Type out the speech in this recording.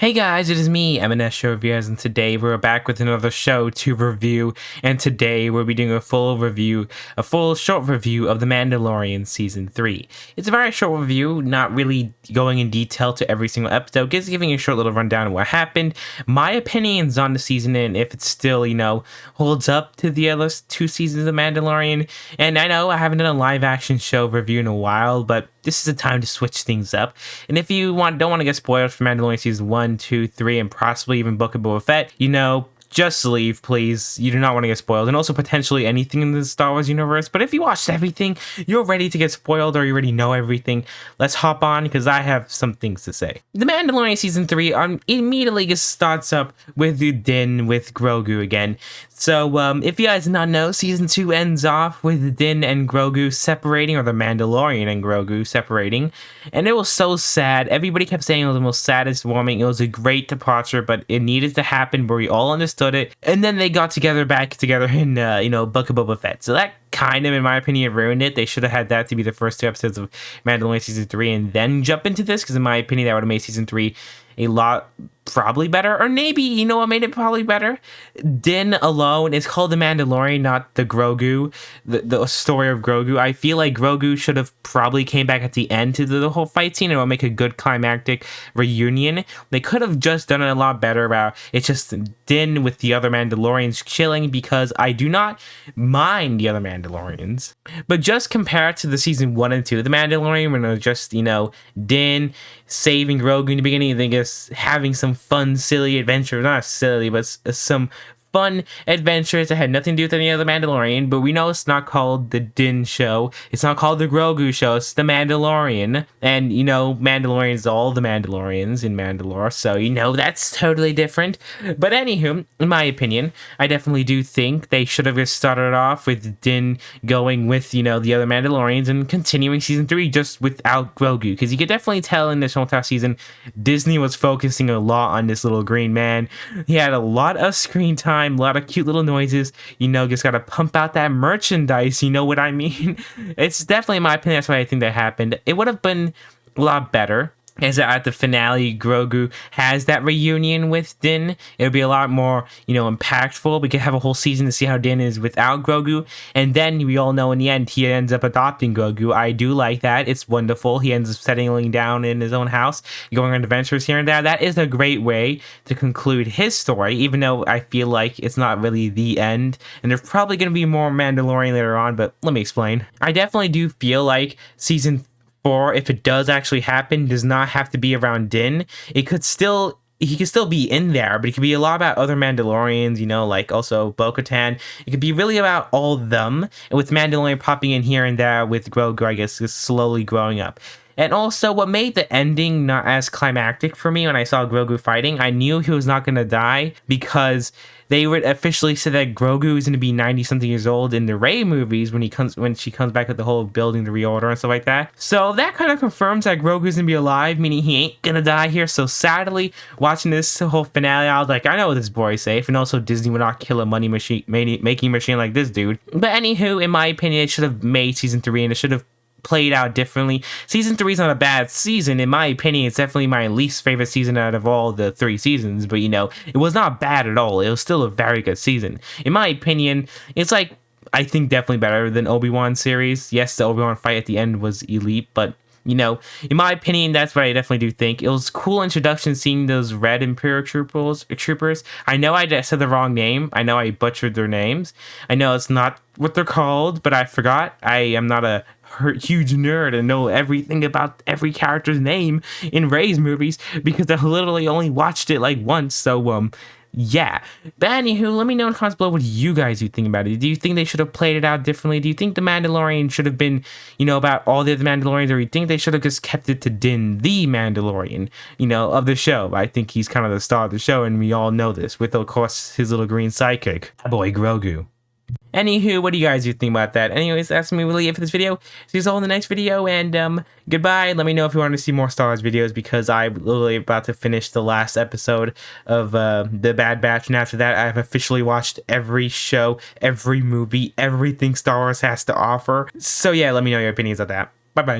Hey guys, it is me, M&S Show Reviews, and today we're back with another show to review, and today we'll be doing a full short review of The Mandalorian Season 3. It's a very short review, not really going in detail to every single episode, just giving a short little rundown of what happened, my opinions on the season, and if it still, holds up to the other two seasons of Mandalorian. And I know I haven't done a live action show review in a while, but this is a time to switch things up. And if you don't want to get spoiled for Mandalorian Season 1, 2, 3, and possibly even Book of Boba Fett, just leave, please. You do not want to get spoiled. And also potentially anything in the Star Wars universe. But if you watched everything, you're ready to get spoiled or you already know everything, let's hop on because I have some things to say. The Mandalorian Season 3 immediately just starts up with Din with Grogu again. So, if you guys did not know, Season 2 ends off with Din and Grogu separating, or the Mandalorian and Grogu separating. And it was so sad. Everybody kept saying it was the most saddest warming. It was a great departure, but it needed to happen where we all understood it. And then they got back together in, Book of Boba Fett. So that kind of, in my opinion, ruined it. They should have had that to be the first two episodes of Mandalorian Season 3 and then jump into this, because in my opinion, that would have made Season 3 a lot probably better. Or maybe, you know what made it probably better? Din alone is called the Mandalorian, not the Grogu, the story of Grogu. I feel like Grogu should have probably came back at the end to the whole fight scene, and it will make a good climactic reunion. They could have just done it a lot better. It's just Din with the other Mandalorians chilling, because I do not mind the other Mandalorians. But just compared to the season 1 and 2, the Mandalorian, when it was just, Din saving Grogu in the beginning, and then just having some fun, silly adventures. Not silly, but some fun adventures that had nothing to do with any other Mandalorian. But we know it's not called the Din show. It's not called the Grogu show. It's the Mandalorian. And, Mandalorians, all the Mandalorians in Mandalore. So, that's totally different. But anywho, in my opinion, I definitely do think they should have just started off with Din going with, the other Mandalorians and continuing season 3 just without Grogu. Because you could definitely tell in this whole entire season, Disney was focusing a lot on this little green man. He had a lot of screen time, a lot of cute little noises, just gotta pump out that merchandise, you know what I mean? It's definitely, in my opinion, that's why I think that happened. It would have been a lot better as at the finale, Grogu has that reunion with Din. It would be a lot more, impactful. We could have a whole season to see how Din is without Grogu. And then we all know in the end, he ends up adopting Grogu. I do like that. It's wonderful. He ends up settling down in his own house, going on adventures here and there. That is a great way to conclude his story, even though I feel like it's not really the end. And there's probably going to be more Mandalorian later on, but let me explain. I definitely do feel like season 4, if it does actually happen, does not have to be around Din. He could still be in there, but it could be a lot about other Mandalorians, like also Bo-Katan. It could be really about all of them, and with Mandalorian popping in here and there with Grogu, I guess, just slowly growing up. And also, what made the ending not as climactic for me when I saw Grogu fighting, I knew he was not going to die, because they would officially say that Grogu is going to be 90-something years old in the Rey movies when she comes back with the whole building the reorder and stuff like that. So that kind of confirms that Grogu's going to be alive, meaning he ain't going to die here. So sadly, watching this whole finale, I was like, I know this boy's safe. And also, Disney would not kill a making machine like this dude. But anywho, in my opinion, it should have made season 3, and it should have played out differently. Season 3 is not a bad season. In my opinion, it's definitely my least favorite season out of all the 3 seasons, but it was not bad at all. It was still a very good season. In my opinion, it's like, I think definitely better than Obi-Wan series. Yes, the Obi-Wan fight at the end was elite, but in my opinion, that's what I definitely do think. It was cool introduction seeing those red Imperial troopers. I know I said the wrong name. I know I butchered their names. I know it's not what they're called, but I forgot. I am not a huge nerd and know everything about every character's name in Rey's movies, because I literally only watched it like once. So, yeah. But anywho, let me know in the comments below what you guys do think about it. Do you think they should have played it out differently? Do you think the Mandalorian should have been, about all the other Mandalorians, or do you think they should have just kept it to Din, the Mandalorian, of the show? I think he's kind of the star of the show, and we all know this, with, of course, his little green sidekick, boy Grogu. Anywho, what do you guys think about that? Anyways, that's me really it for this video. See you all in the next video, and goodbye. Let me know if you want to see more Star Wars videos, because I'm literally about to finish the last episode of The Bad Batch, and after that, I've officially watched every show, every movie, everything Star Wars has to offer. So yeah, let me know your opinions on that. Bye-bye.